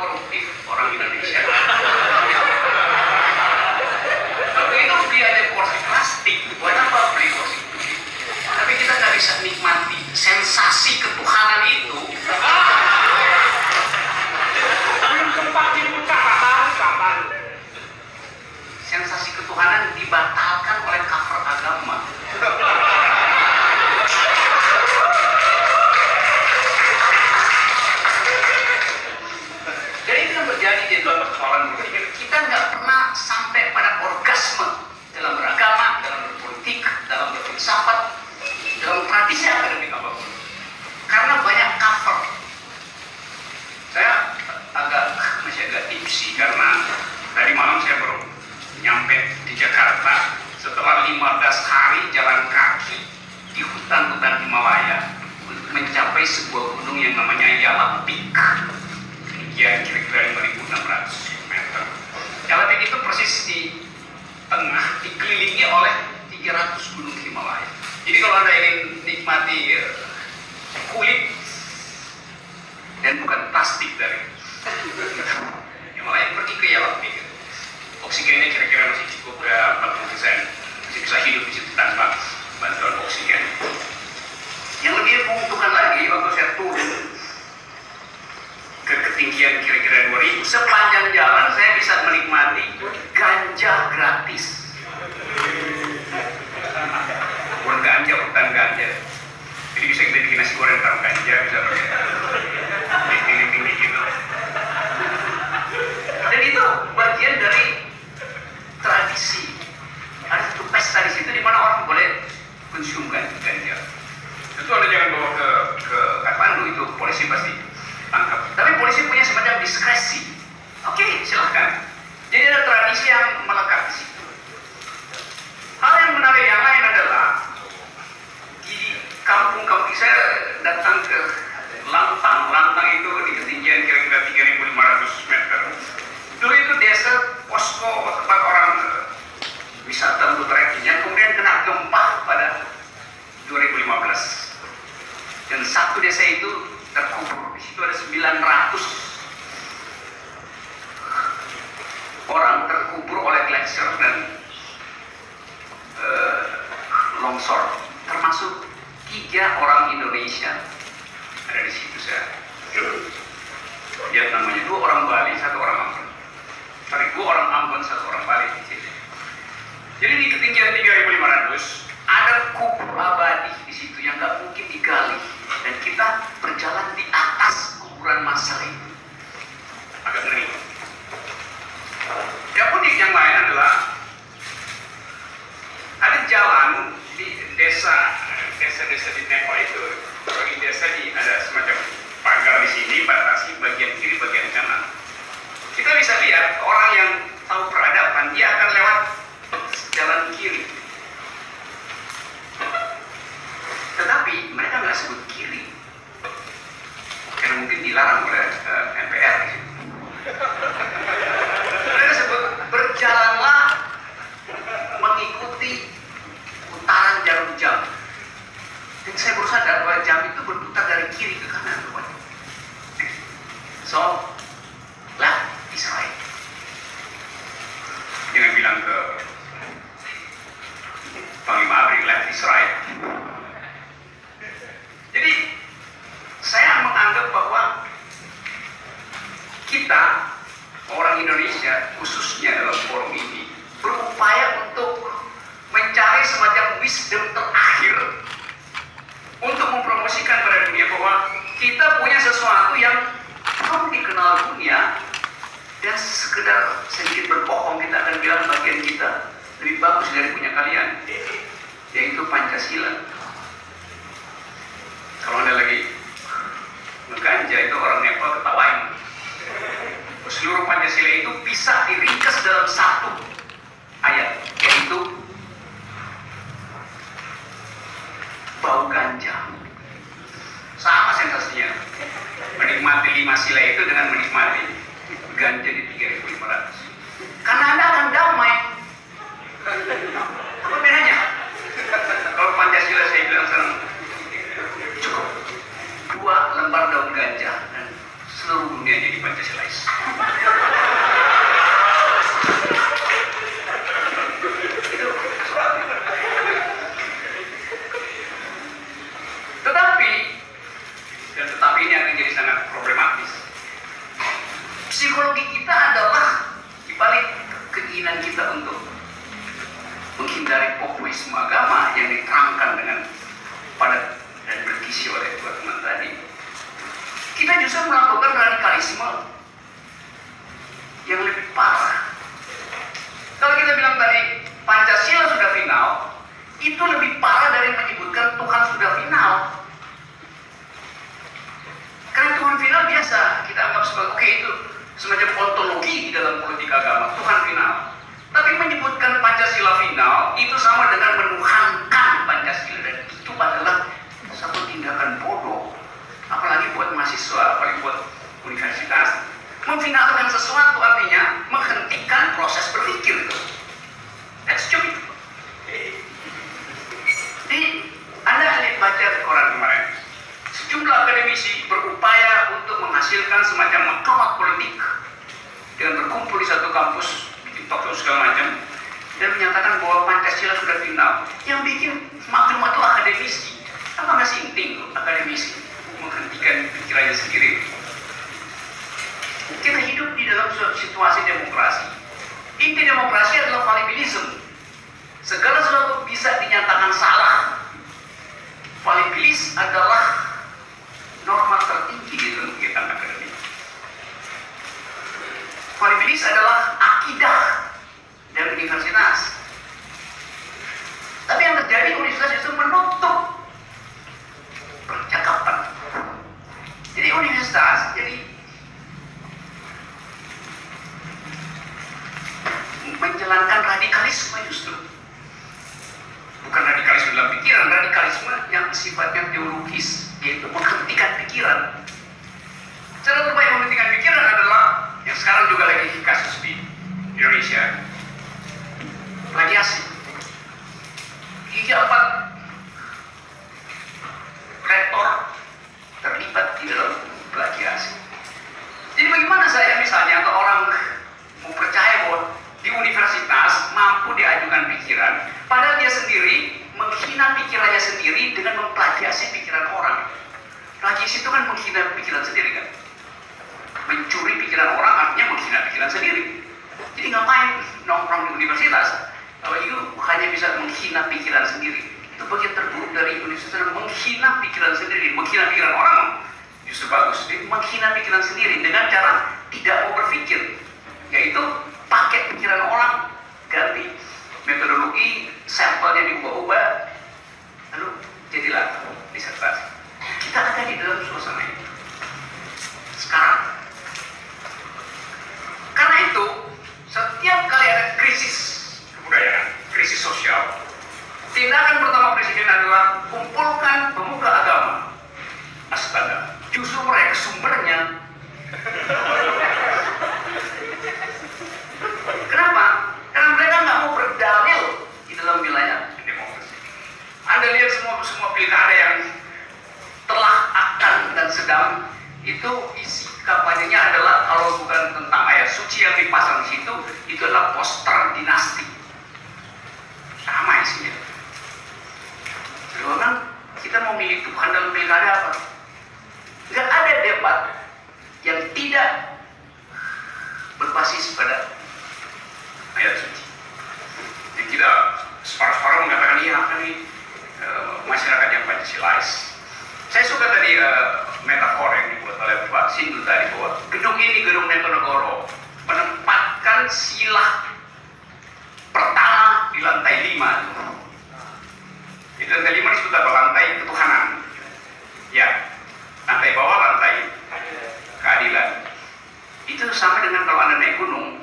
koruptif orang Indonesia. Tapi itu beli aja porsi plastik, buat apa beli porsi putih? Tapi kita nggak bisa nikmati sensasi ketuhanan itu. Sensasi ketuhanan dibatalkan oleh cover agama. Jadi itu yang terjadi di dalam persoalan berpikir. Kita nggak pernah sampai pada orgasme dalam beragama, dalam berpolitik, dalam berfilsafat, dalam tradisi akademik apapun. Karena banyak cover. Saya masih agak tipsi karena tadi malam saya baru nyampe di Jakarta setelah 15 hari jalan kaki di hutan-hutan Himalaya untuk mencapai sebuah gunung yang namanya Yala Peak. Ya, kira-kira 5.600 meter. Yala Peak itu persis di tengah, dikelilingi oleh 300 gunung Himalaya. Jadi kalau Anda ingin nikmati kulit dan bukan plastik dari Himalaya, pergi ke Yala Peak. Oksigennya kira-kira masih cukup 40%, masih bisa hidup di situ tanpa bantuan oksigen. Yang lebih menguntungkan lagi, waktu saya turun ke ketinggian kira-kira 2000, sepanjang jalan saya bisa menikmati ganja gratis. Bukan ganja, bukan ganja. Jadi bisa kita bikin nasi goreng taruh ganja, bisa pakai linting-linting gitu. Dan itu bagian dari tradisi. Ada satu pesta di situ di mana orang boleh konsum ganja. Tentu Anda jangan bawa ke Kathmandu, itu polisi pasti tangkap. Tapi polisi punya semacam diskresi. Oke, silahkan. Jadi ada tradisi yang melekat di situ. Hal yang menarik yang lain adalah di kampung-kampung saya datang ke Lantang itu di ketinggian kira-kira 3.500 meter. Dulu itu desa posko tempat orang wisata untuk trekking yang kemudian kena gempa pada 2015. Dan satu desa itu terkubur. Di situ ada 900 orang terkubur oleh gletser dan longsor, termasuk 3 orang Indonesia ada di situ. Saya lihat namanya, 2 orang Bali, 1 orang Ambon. 2 orang Ambon, 1 orang Bali di sini. Jadi di ketinggian 3.500 ada kubur abadi di situ yang nggak mungkin digali, dan kita berjalan di atas kuburan massal itu. Agak ngeri. Yang unik yang lain adalah ada jalan di desa di Nepal itu. Bagi desa ada semacam pagar di sini, batasi bagian kiri, bagian kanan. Kita bisa lihat orang yang tahu peradaban, dia akan lewat jalan kiri. Tetapi mereka nggak sebut kiri, karena mungkin dilarang oleh MPR. Mereka sebut berjalanlah mengikuti putaran jarum jam. Dan saya baru sadar bahwa jam itu berputar dari kiri ke kanan. So, lah Israel. Jangan bilang ke Panglima ABRI, lah Israel. Jadi, saya menganggap bahwa kita, orang Indonesia, khususnya dalam forum ini, berupaya untuk mencari semacam wisdom terakhir untuk mempromosikan pada dunia bahwa kita punya sesuatu yang belum dikenal dunia, dan sekedar sedikit berbohong kita akan bilang bagian kita lebih bagus dari punya kalian, yaitu Pancasila. Kalau Anda lagi ngeganja, itu orang Nepal ketawain. Seluruh Pancasila itu bisa diringkas dalam satu ayat, yaitu bau ganja. Sama sensasinya menikmati 5 sila itu dengan menikmati ganja di 3.500. Karena Anda akan damai. Apa bedanya? Kalau Pancasila saya bilang cukup 2 lembar daun ganja dan seluruh dunia dunia jadi Pancasilais. Tetapi ini akan jadi sangat problematis. Psikologi kita adalah dibalik keinginan kita untuk menghindari populisme agama yang diterangkan dengan padat dan bergizi oleh dua teman tadi. Kita justru melakukan radikalisme yang lebih parah. Kalau kita bilang tadi Pancasila sudah final, itu lebih parah dari menyebutkan Tuhan sudah final. Karena Tuhan final biasa kita anggap sebagai oke, itu semacam ontologi di dalam politik agama, Tuhan final. Tapi menyebutkan Pancasila final itu sama dengan menuhankan Pancasila, dan itu adalah satu tindakan bodoh. Apalagi buat mahasiswa, apalagi buat universitas. Memfinalkan sesuatu artinya menghentikan proses berpikir. That's stupid. Jadi Anda baca di koran kemarin, sejumlah akademisi berupaya untuk menghasilkan semacam maklumat politik dengan berkumpul di satu kampus, bikin talk show segala macam, dan menyatakan bahwa Pancasila sudah final. Yang bikin maklumat itu akademisi. Apa nggak sinting akademisi menghentikan pikirannya sendiri? Kita hidup di dalam situasi demokrasi. Inti demokrasi adalah fallibilism. Segala sesuatu bisa dinyatakan salah. Fallibilis adalah norma tertinggi di dalam kegiatan akademik. Fallibilis adalah akidah dari universitas. Tapi yang terjadi universitas itu menutup percakapan. Jadi universitas menjalankan radikalisme justru. Bukan radikalisme dalam pikiran, radikalisme yang sifatnya teologis, yaitu menghentikan pikiran. Cara terbaik menghentikan pikiran adalah yang sekarang juga lagi kasus di Indonesia, plagiasi. 3-4 rektor terlibat di dalam plagiasi. Jadi bagaimana saya misalnya atau orang mau percaya bahwa di universitas mampu diajukan pikiran, padahal dia sendiri menghina pikirannya sendiri dengan memplagiasi pikiran orang. Plagiasi itu kan menghina pikiran sendiri kan? Mencuri pikiran orang artinya menghina pikiran sendiri. Jadi ngapain nongkrong di universitas kalau itu hanya bisa menghina pikiran sendiri? Itu bagian terburuk dari universitas, menghina pikiran sendiri. Menghina pikiran orang justru bagus. Jadi menghina pikiran sendiri dengan cara tidak mau berpikir, yaitu pakai pikiran orang, ganti metodologi, sampelnya diubah-ubah, lalu jadilah disertasi. Kita ada di dalam suasana itu sekarang. Karena itu, setiap kali ada krisis kebudayaan, krisis sosial, tindakan pertama presiden adalah kumpulkan pemuka agama. Astaga, justru mereka sumbernya. Kenapa? Karena mereka nggak mau berdalil di dalam wilayah demokrasi. Anda lihat semua pilkada yang telah akan dan sedang itu isi kampanyenya adalah kalau bukan tentang ayat suci yang dipasang di situ, itu adalah poster dinasti. Sama isinya. Karena kita mau milih Tuhan dalam pilkada apa? Nggak ada debat yang tidak berbasis pada ayat suci. Yang kita separuh-separuh mengatakan iya kan nih masyarakat yang Pancasilais. Saya suka tadi metafor yang dibuat oleh Pak Sindu tadi bahwa gedung ini, gedung Netonegoro, menempatkan sila pertama di lantai 5. Itu lantai 5 disebut apa? Lantai ketuhanan. Ya, lantai bawah lantai keadilan. Itu sama dengan kalau Anda naik gunung,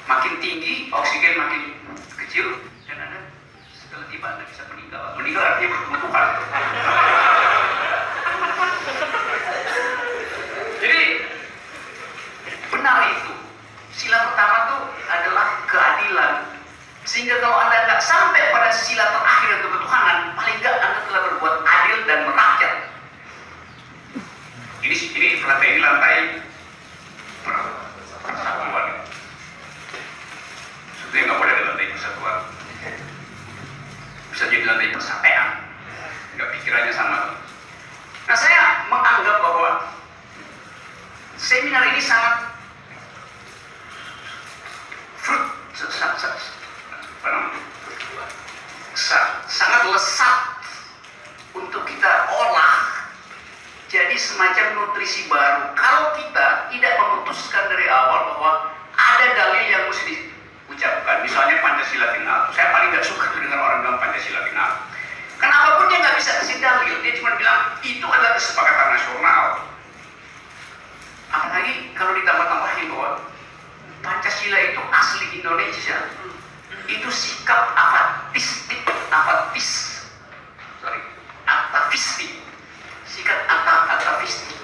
makin tinggi oksigen makin kecil dan Anda setelah tiba Anda bisa meninggal. Meninggal artinya bertemu Tuhan. Jadi benar itu. Sila pertama itu adalah keadilan. Sehingga kalau Anda nggak sampai pada sila terakhir itu ketuhanan, paling nggak Anda telah berbuat adil dan merakyat. Ini lantai yang nggak boleh ada lantai persatuan. Bisa jadi lantai persapean, nggak pikirannya sama. Nah, saya menganggap bahwa seminar ini sangat sangat lesat untuk kita olah jadi semacam nutrisi baru. Kalau kita tidak memutuskan dari awal bahwa ada dalil yang mesti diucapkan, misalnya Pancasila final. Saya paling nggak suka dengar orang bilang Pancasila final. Kenapa pun dia nggak bisa kasih dalil, dia cuma bilang itu adalah kesepakatan nasional. Apalagi kalau ditambah-tambahin bahwa Pancasila itu asli Indonesia, itu sikap atavistik, sikap atavistik,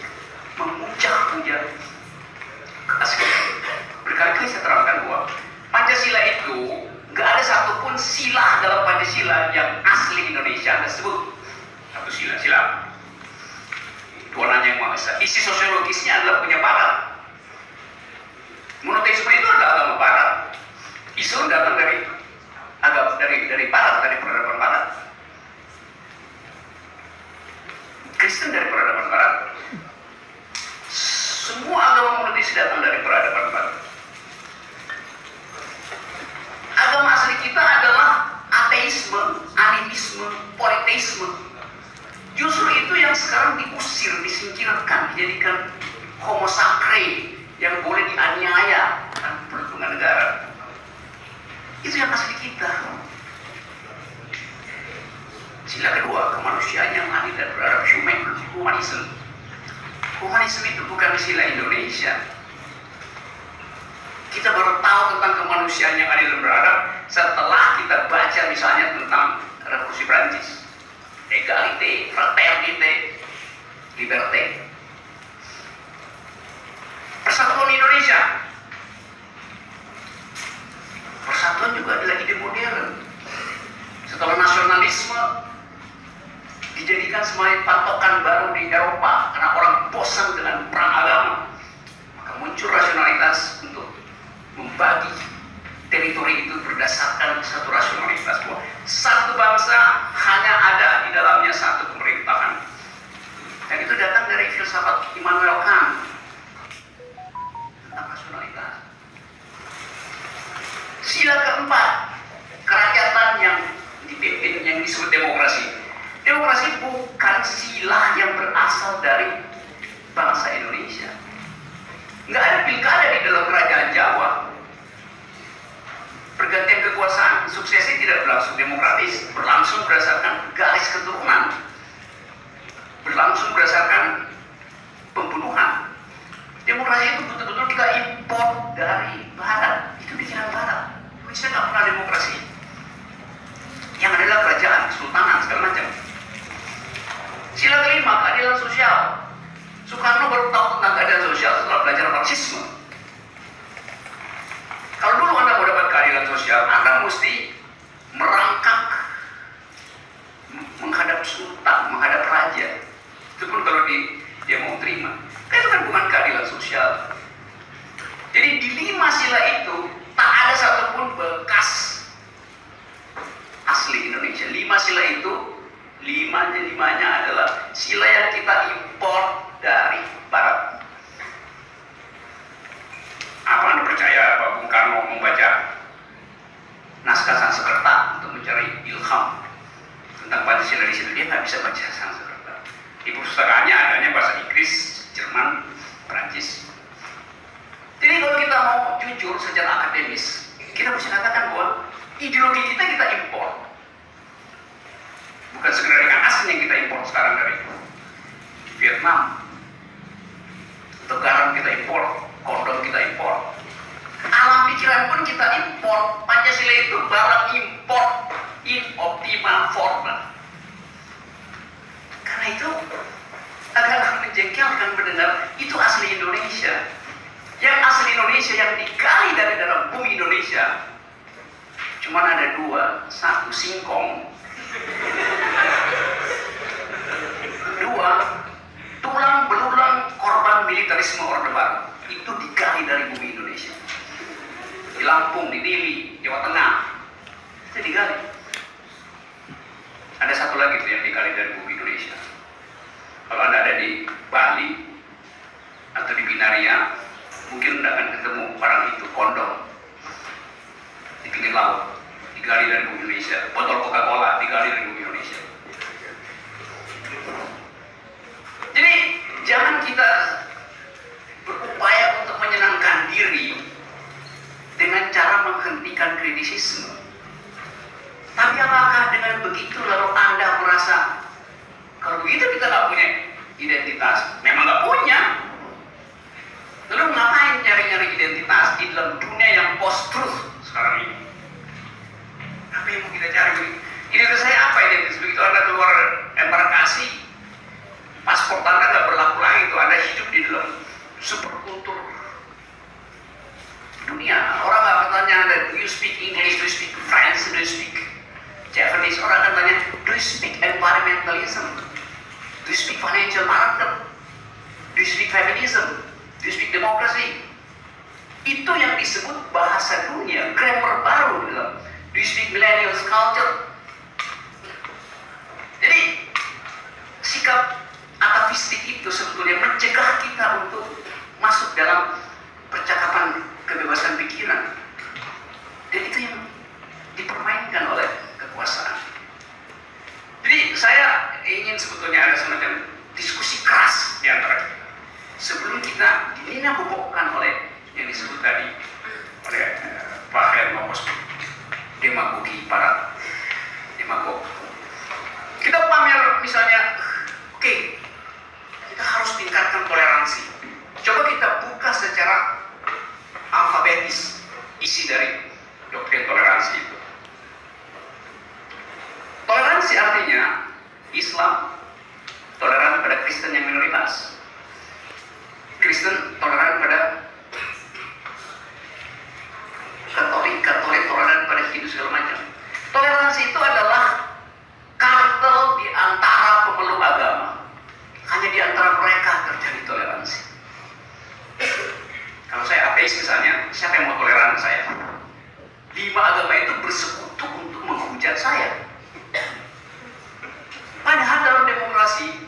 memuja-muja keaslian. Berkali-kali saya terangkan bahwa Pancasila itu nggak ada satupun sila dalam Pancasila yang asli Indonesia. Anda sebut satu sila. Tuananya yang Maha Esa. Isi sosiologisnya adalah punya Barat. Monoteisme itu adalah agama Barat. Islam datang dari Barat, dari peradaban Barat. Kristen dari peradaban Barat. Semua agama monoteis datang dari peradaban Barat. Agama asli kita adalah ateisme, animisme, politeisme. Justru itu yang sekarang diusir, disingkirkan, dijadikan homo sacre yang boleh dianiaya dan perlindungan negara. Itu yang asli kita. Sila kedua, kemanusiaan yang adil dan beradab, humanisme. Humanisme itu bukan sila Indonesia. Kita baru tahu tentang kemanusiaan yang adil dan beradab setelah kita baca misalnya tentang Revolusi Prancis. Egalite, fraternite, liberté. Persatuan Indonesia. Persatuan juga adalah ide modern. Setelah nasionalisme dijadikan sebagai patokan baru di Eropa karena orang bosan dengan perang agama, maka muncul rasionalitas untuk membagi teritori itu berdasarkan satu rasionalitas bahwa satu bangsa hanya ada di dalamnya satu pemerintahan. Dan itu datang dari filsafat Immanuel Kant tentang rasionalitas. Sila keempat, kerakyatan yang dipimpin, yang disebut demokrasi. Demokrasi bukan sila yang berasal dari bangsa Indonesia. Nggak ada pilkada di dalam kerajaan Jawa. Pergantian kekuasaan, suksesi tidak berlangsung demokratis, berlangsung berdasarkan garis keturunan, berlangsung berdasarkan pembunuhan. Demokrasi itu betul-betul kita import dari Barat, itu pikiran Barat. Indonesia nggak pernah demokrasi. Yang adalah kerajaan, kesultanan, segala macam. Sila kelima, keadilan sosial. Soekarno baru tahu tentang keadilan sosial setelah belajar Marxisme. Kalau dulu Anda mau dapat keadilan sosial, Anda mesti merangkak menghadap sultan, menghadap raja. Itu pun kalau dia mau terima. Itu kan bukan keadilan sosial. Jadi di 5 sila itu tak ada satupun bekas asli Indonesia. 5 sila itu, limanya adalah sila yang kita impor dari Barat. Apa Anda percaya Pak Bung Karno membaca naskah Sanskerta untuk mencari ilham tentang Pancasila di situ? Dia nggak bisa baca Sanskerta. Di perpustakaannya adanya bahasa Inggris, Jerman, Perancis. Jadi kalau kita mau jujur secara akademis, kita bisa katakan bahwa ideologi kita impor. Bukan sekedar ikan asin yang kita impor sekarang dari Vietnam. Untuk garam kita impor, kondom kita impor. Alam pikiran pun kita impor. Pancasila itu barang impor in optima forma. Karena itu agak menjengkelkan mendengar itu asli Indonesia. Yang asli Indonesia yang digali dari dalam bumi Indonesia cuma ada 2, 1 singkong, 2 tulang belulang korban militerisme Orde Baru. Itu digali dari bumi Indonesia. di Lampung, di Dili, Jawa Tengah, itu digali. Ada satu lagi tuh yang digali dari bumi Indonesia. Kalau Anda ada di Bali atau di Binaria, mungkin Anda akan ketemu barang itu, kondom di pinggir laut, digali dari bumi Indonesia. Botol Coca-Cola digali dari bumi Indonesia. Jadi jangan kita berupaya untuk menyenangkan diri dengan cara menghentikan kritisisme. Tapi apakah dengan begitu lalu Anda merasa kalau begitu kita nggak punya identitas? Memang nggak punya. Lalu ngapain nyari-nyari identitas di dalam dunia yang post-truth sekarang ini? Apa yang mau kita cari? Identitas saya apa identitas? Begitu Anda keluar embarkasi, paspor Anda nggak berlaku lagi. Itu Anda hidup di dalam superkultur dunia. Orang nggak akan tanya Anda, do you speak English, do you speak French, do you speak Japanese? Orang akan tanya, do you speak environmentalism, do you speak financial market, do you speak feminism, do you speak democracy? Itu yang disebut bahasa dunia, grammar baru. Do you speak millennials culture? Jadi sikap atavistik itu sebetulnya mencegah kita untuk masuk dalam percakapan kebebasan pikiran. Dan itu yang dipermainkan oleh kekuasaan. Jadi saya ingin sebetulnya ada semacam diskusi keras di antara kita sebelum kita dinabobokkan oleh yang disebut tadi oleh Pak Hermos, demagogi para demagog. Kita pamer misalnya, oke, kita harus tingkatkan toleransi. Coba kita buka secara alfabetis isi dari doktrin toleransi itu. Toleransi artinya Islam toleran pada Kristen yang minoritas, Kristen toleran pada Katolik toleran pada Hindu segala macam. Toleransi itu adalah kartel di antara pemeluk agama. Hanya di antara mereka terjadi toleransi. Kalau saya ateis misalnya, siapa yang mau toleran saya? 5 agama itu bersekutu untuk menghujat saya. Padahal dalam demokrasi,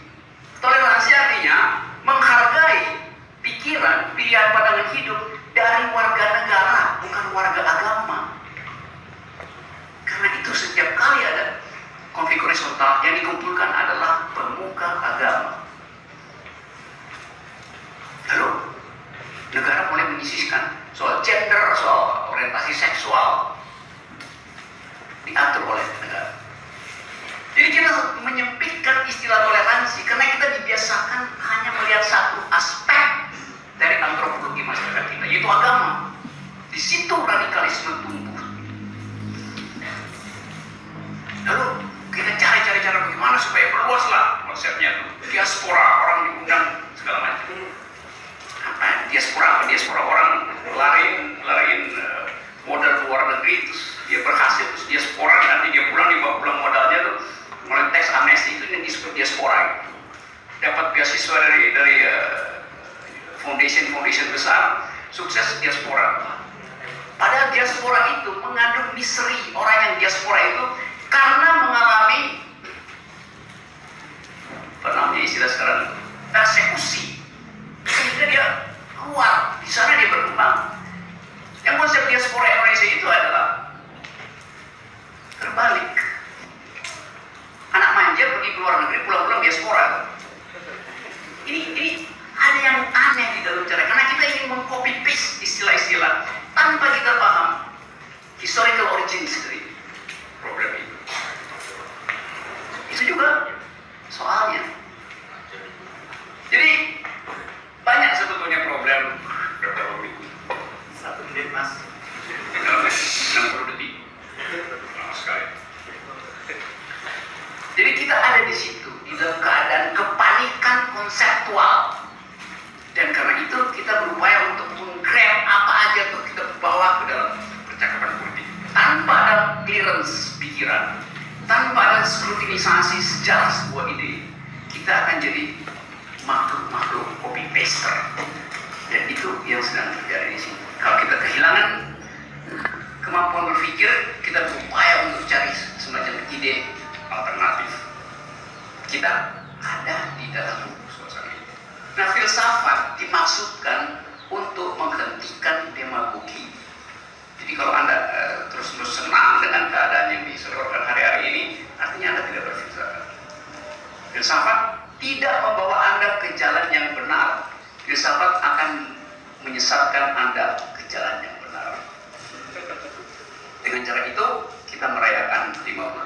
toleransi artinya menghargai pikiran, pilihan pandangan hidup dari warga negara, bukan warga agama. Karena itu setiap kali ada konflik horizontal yang dikumpulkan adalah pemuka agama. Lalu negara mulai menyisihkan soal gender, soal orientasi seksual, diatur oleh negara. Jadi kita menyempitkan istilah toleransi karena kita dibiasakan hanya melihat satu aspek dari antropologi masyarakat kita, yaitu agama. Di situ radikalisme tumbuh. Lalu kita cari cara bagaimana supaya berluaslah konsepnya, diaspora, orang diundang segala macam. Diaspora orang lariin modal ke luar negeri, terus dia berhasil, terus diaspora, nanti dia pulang, dibawa pulang modalnya tuh mulai teks amnesti, itu yang disebut diaspora. Dapat beasiswa dari foundation besar, sukses diaspora. Padahal diaspora itu mengandung misteri. Orang yang diaspora itu karena mengalami apa namanya istilah sekarang, persekusi, sehingga dia keluar, di sana dia berkembang. Yang konsep diaspora Indonesia itu adalah terbalik. Anak manja pergi ke luar negeri, pulang-pulang diaspora. Ini ada yang aneh di dalam cara, karena kita ingin meng-copy paste istilah-istilah tanpa kita paham historical origins dari program itu. Itu juga soalnya. Jadi banyak sebetulnya problem satu menit mas 60 detik lama sekali. Jadi kita ada di situ di dalam keadaan kepanikan konseptual, dan karena itu kita berupaya untuk menggrab apa aja tuh kita bawa ke dalam percakapan politik tanpa ada clearance pikiran, tanpa ada skrutinisasi sejarah sebuah ide. Kita akan jadi makhluk copy paster, dan itu yang sedang terjadi di sini. Kalau kita kehilangan Nah, filsafat dimaksudkan untuk menghentikan demagogi. Jadi kalau Anda terus-terus senang dengan keadaan yang disodorkan hari-hari ini, artinya Anda tidak berfilsafat. Filsafat tidak membawa Anda ke jalan yang benar. Filsafat akan menyesatkan Anda ke jalan yang benar. Dengan cara itu, kita merayakan 50